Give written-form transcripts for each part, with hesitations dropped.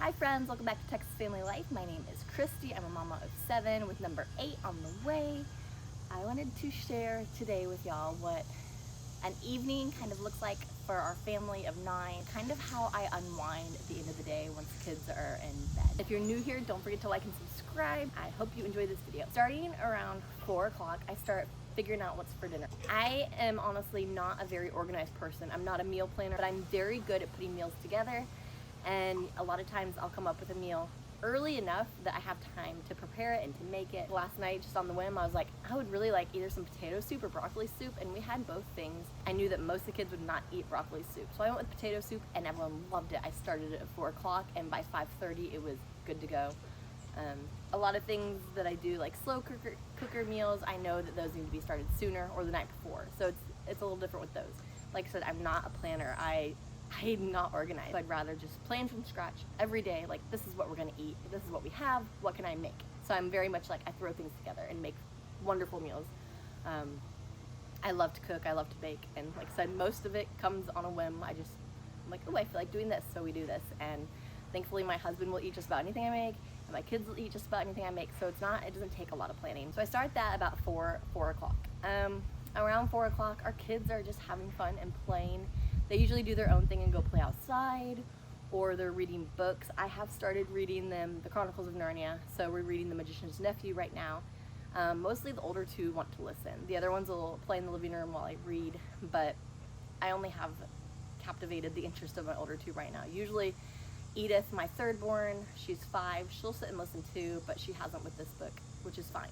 Hi friends, welcome back to Texas Family Life. My name is Kristy. I'm a mama of 7 with number 8 on the way. I wanted to share today with y'all what an evening kind of looks like for our family of 9, kind of how I unwind at the end of the day once the kids are in bed. If you're new here, don't forget to like and subscribe. I hope you enjoy this video. Starting around 4 o'clock, I start figuring out what's for dinner. I am honestly not a very organized person. I'm not a meal planner, but I'm very good at putting meals together. And a lot of times I'll come up with a meal early enough that I have time to prepare it and to make it. Last night, just on the whim, I was like, I would really like either some potato soup or broccoli soup, and we had both things. I knew that most of the kids would not eat broccoli soup, so I went with potato soup and everyone loved it. I started it at 4 o'clock and by 5:30 it was good to go. A lot of things that I do, like slow cooker meals, I know that those need to be started sooner or the night before, so it's a little different with those. Like I said, I'm not a planner. I'm not organized. I'd rather just plan from scratch every day. Like, this is what we're gonna eat. This is what we have. What can I make? So I'm very much like, I throw things together and make wonderful meals. I love to cook. I love to bake. And like I said, most of it comes on a whim. I'm like, oh, I feel like doing this, so we do this. And thankfully my husband will eat just about anything I make, and my kids will eat just about anything I make. So it doesn't take a lot of planning. So I start that about 4 o'clock. Around 4 o'clock, our kids are just having fun and playing. They usually do their own thing and go play outside, or they're reading books. I have started reading them the Chronicles of Narnia, so we're reading The Magician's Nephew right now. Mostly the older two want to listen. The other ones will play in the living room while I read, but I only have captivated the interest of my older two right now. Usually Edith, my third born, she's 5. She'll sit and listen too, but she hasn't with this book, which is fine.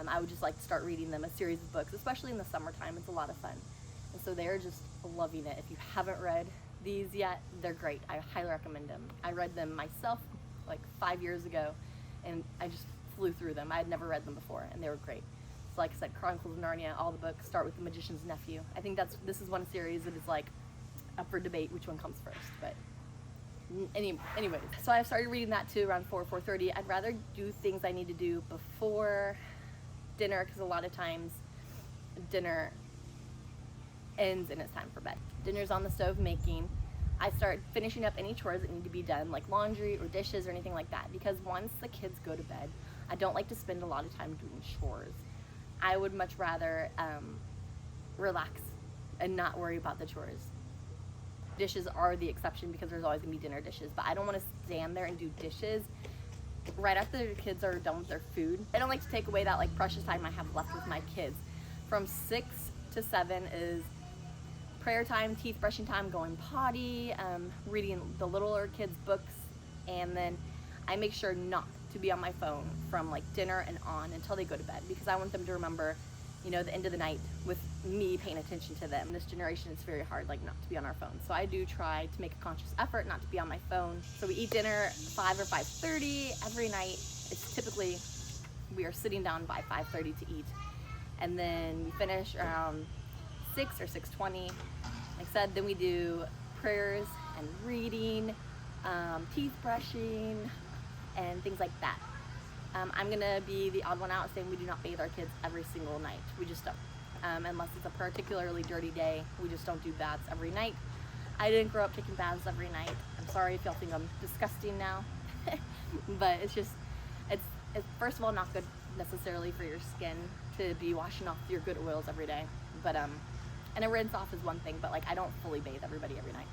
I would just like to start reading them a series of books, especially in the summertime. It's a lot of fun. And so they're just loving it. If you haven't read these yet, they're great. I highly recommend them. I read them myself like 5 years ago, and I just flew through them. I had never read them before, and they were great. So like I said, Chronicles of Narnia, all the books start with The Magician's Nephew. I think this is one series that is like up for debate which one comes first, but anyways. So I started reading that too around 4:30. I'd rather do things I need to do before dinner, because a lot of times dinner ends and it's time for bed. Dinner's on the stove making. I start finishing up any chores that need to be done, like laundry or dishes or anything like that, because once the kids go to bed, I don't like to spend a lot of time doing chores. I would much rather relax and not worry about the chores. Dishes are the exception because there's always gonna be dinner dishes, but I don't want to stand there and do dishes right after the kids are done with their food. I don't like to take away that like precious time I have left with my kids. From 6 to 7 is prayer time, teeth brushing time, going potty, reading the littler kids' books, and then I make sure not to be on my phone from like dinner and on until they go to bed, because I want them to remember, the end of the night with me paying attention to them. In this generation, it's very hard like not to be on our phone. So I do try to make a conscious effort not to be on my phone. So we eat dinner 5 or 5:30 every night. It's typically, we are sitting down by 5:30 to eat. And then we finish around 6 or 6:20. Like I said, then we do prayers and reading, teeth brushing, and things like that. I'm gonna be the odd one out saying we do not bathe our kids every single night. We just don't. Unless it's a particularly dirty day, we just don't do baths every night. I didn't grow up taking baths every night. I'm sorry if y'all think I'm disgusting now, but it's first of all not good necessarily for your skin to be washing off your good oils every day. But and a rinse off is one thing, but like I don't fully bathe everybody every night.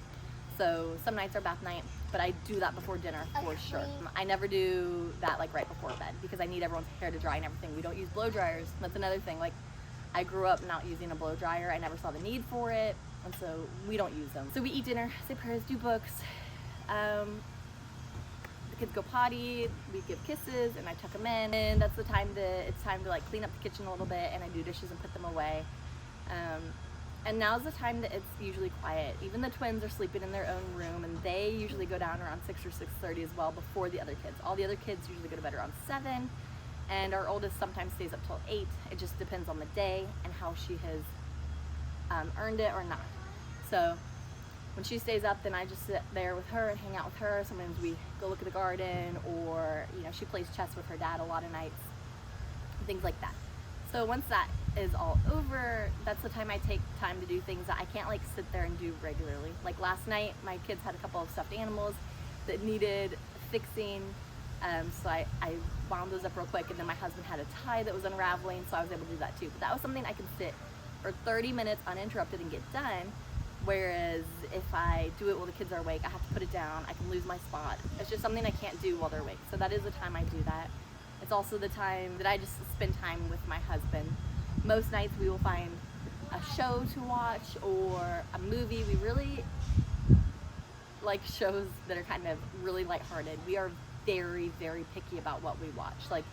So some nights are bath night, but I do that before dinner for sure. I never do that like right before bed because I need everyone's hair to dry and everything. We don't use blow dryers. That's another thing. Like, I grew up not using a blow dryer. I never saw the need for it, and so we don't use them. So we eat dinner, say prayers, do books. The kids go potty, we give kisses, and I tuck them in. And that's it's time to like clean up the kitchen a little bit, and I do dishes and put them away. And now's the time that it's usually quiet. Even the twins are sleeping in their own room, and they usually go down around 6 or 6:30 as well before the other kids. All the other kids usually go to bed around 7, and our oldest sometimes stays up till 8. It just depends on the day and how she has earned it or not. So when she stays up, then I just sit there with her and hang out with her. Sometimes we go look at the garden, or she plays chess with her dad a lot of nights, things like that. So once that is all over, that's the time I take time to do things that I can't like sit there and do regularly. Like last night, my kids had a couple of stuffed animals that needed fixing. So I wound those up real quick, and then my husband had a tie that was unraveling, so I was able to do that too. But that was something I could sit for 30 minutes uninterrupted and get done. Whereas if I do it while the kids are awake, I have to put it down, I can lose my spot. It's just something I can't do while they're awake. So that is the time I do that. It's also the time that I just spend time with my husband. Most nights we will find a show to watch or a movie. We really like shows that are kind of really lighthearted. We are very, very picky about what we watch. Like,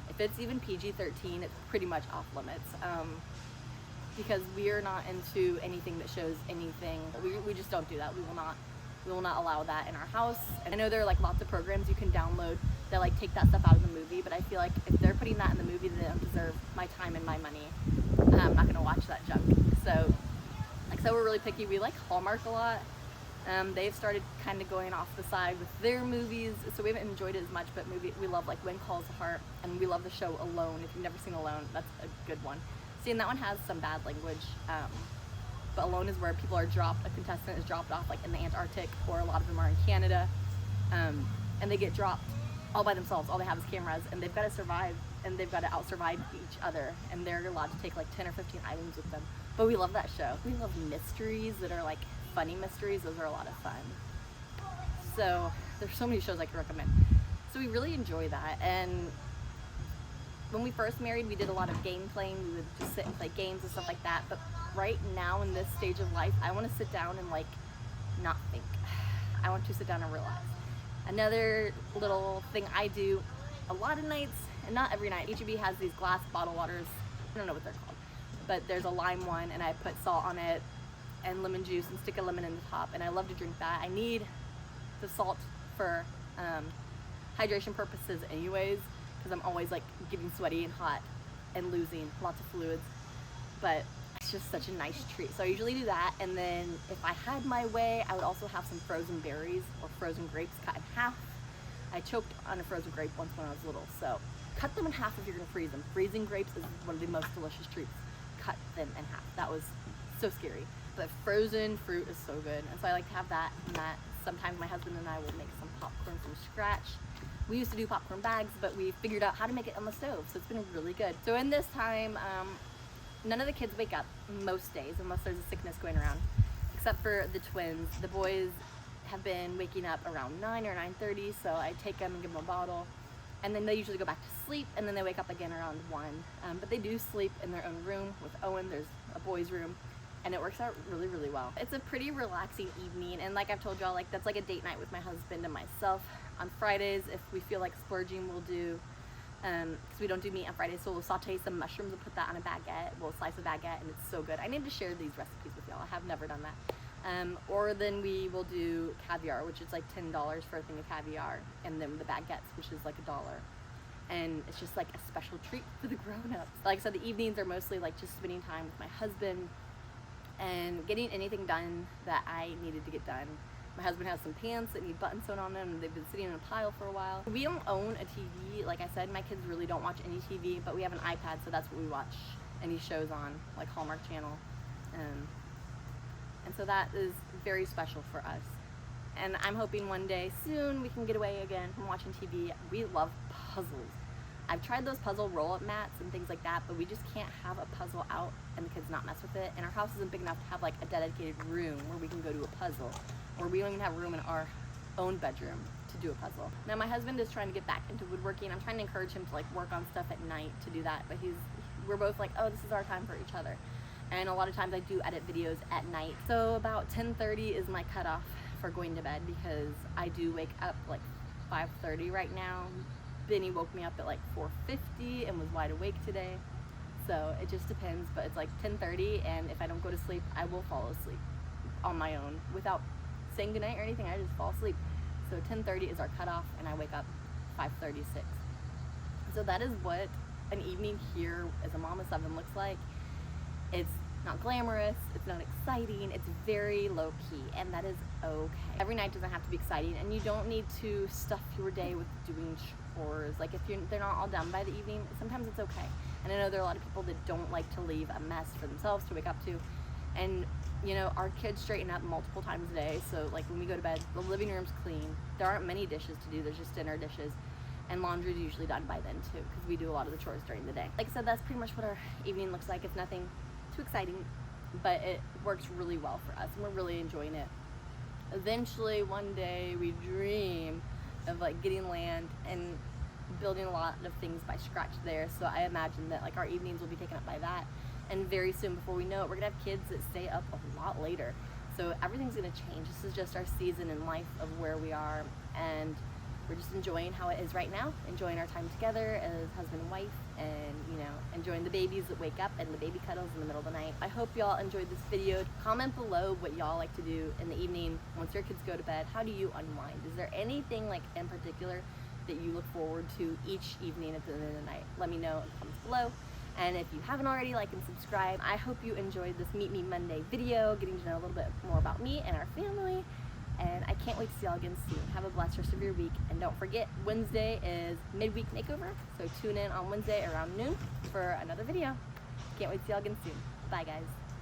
if it's even PG-13, it's pretty much off limits. Because we are not into anything that shows anything. We just don't do that. We will not allow that in our house. And I know there are like lots of programs you can download that like take that stuff out of the movie, but I feel like if they're putting that in the movie, they don't deserve my time and my money. I'm not gonna watch that junk. So, like, so we're really picky. We like Hallmark a lot. They've started kind of going off the side with their movies, so we haven't enjoyed it as much, but we love like When Calls the Heart, and we love the show Alone. If you've never seen Alone, that's a good one. See, and that one has some bad language, but Alone is where people are dropped, a contestant is dropped off like in the Antarctic, or a lot of them are in Canada, and they get dropped all by themselves. All they have is cameras, and they've got to survive, and they've got to out-survive each other, and they're allowed to take like 10 or 15 items with them. But we love that show. We love mysteries that are like funny mysteries. Those are a lot of fun. So there's so many shows I can recommend. So we really enjoy that. And when we first married, we did a lot of game playing. We would just sit and play games and stuff like that. But right now in this stage of life, I want to sit down and like not think. I want to sit down and relax. Another little thing I do a lot of nights, and not every night, HEB has these glass bottle waters. I don't know what they're called, but there's a lime one, and I put salt on it and lemon juice and stick a lemon in the top, and I love to drink that. I need the salt for hydration purposes anyways, because I'm always like getting sweaty and hot and losing lots of fluids, but it's just such a nice treat. So I usually do that, and then if I had my way, I would also have some frozen berries or frozen grapes cut in half. I choked on a frozen grape once when I was little, so cut them in half if you're gonna freeze them. Freezing grapes is one of the most delicious treats. Cut them in half. That was so scary. But frozen fruit is so good, and so I like to have that. And that sometimes my husband and I will make some popcorn from scratch. We used to do popcorn bags, but we figured out how to make it on the stove, so it's been really good. So in this time, none of the kids wake up most days unless there's a sickness going around, except for the twins. The boys have been waking up around 9 or 9:30, so I take them and give them a bottle, and then they usually go back to sleep, and then they wake up again around 1. But they do sleep in their own room with Owen. There's a boys' room, and it works out really, really well. It's a pretty relaxing evening, and like I've told y'all, like that's like a date night with my husband and myself. On Fridays, if we feel like splurging, we'll do, because we don't do meat on Fridays, so we'll saute some mushrooms and put that on a baguette. We'll slice a baguette, and it's so good. I need to share these recipes with y'all. I have never done that. Or then we will do caviar, which is like $10 for a thing of caviar, and then the baguettes, which is like $1. And it's just like a special treat for the grown-ups. Like I said, the evenings are mostly like just spending time with my husband and getting anything done that I needed to get done. My husband has some pants that need buttons sewn on them, and they've been sitting in a pile for a while. We don't own a TV. Like I said, my kids really don't watch any TV, but we have an iPad, so that's what we watch any shows on, like Hallmark Channel. And so that is very special for us. And I'm hoping one day soon we can get away again from watching TV. We love puzzles. I've tried those puzzle roll-up mats and things like that, but we just can't have a puzzle out and the kids not mess with it. And our house isn't big enough to have like a dedicated room where we can go to a puzzle, or we don't even have room in our own bedroom to do a puzzle. Now my husband is trying to get back into woodworking. I'm trying to encourage him to like work on stuff at night to do that, but we're both like, oh, this is our time for each other. And a lot of times I do edit videos at night. So about 10:30 is my cutoff for going to bed, because I do wake up like 5:30 right now. Benny woke me up at like 4:50 and was wide awake today. So it just depends, but it's like 10:30, and if I don't go to sleep, I will fall asleep on my own without saying goodnight or anything. I just fall asleep. So 10:30 is our cutoff, and I wake up 5:36. So that is what an evening here as a mom of 7 looks like. It's not glamorous, it's not exciting, it's very low-key, and that is okay. Every night doesn't have to be exciting, and you don't need to stuff your day with doing chores. Like if they're not all done by the evening, sometimes it's okay. And I know there are a lot of people that don't like to leave a mess for themselves to wake up to, And you know, our kids straighten up multiple times a day, so like when we go to bed, the living room's clean. There aren't many dishes to do, there's just dinner dishes, and laundry is usually done by then too, because we do a lot of the chores during the day. Like I said, that's pretty much what our evening looks like. It's nothing too exciting, but it works really well for us, and we're really enjoying it. Eventually, one day, we dream of like getting land and building a lot of things by scratch there, so I imagine that like our evenings will be taken up by that. And very soon, before we know it, we're gonna have kids that stay up a lot later. So everything's gonna change. This is just our season in life of where we are, and we're just enjoying how it is right now, enjoying our time together as husband and wife, and you know, enjoying the babies that wake up and the baby cuddles in the middle of the night. I hope y'all enjoyed this video. Comment below what y'all like to do in the evening once your kids go to bed. How do you unwind? Is there anything like in particular that you look forward to each evening at the end of the night? Let me know in the comments below. And if you haven't already, like and subscribe. I hope you enjoyed this Meet Me Monday video, getting to know a little bit more about me and our family. And I can't wait to see y'all again soon. Have a blessed rest of your week. And don't forget, Wednesday is midweek makeover. So tune in on Wednesday around noon for another video. Can't wait to see y'all again soon. Bye guys.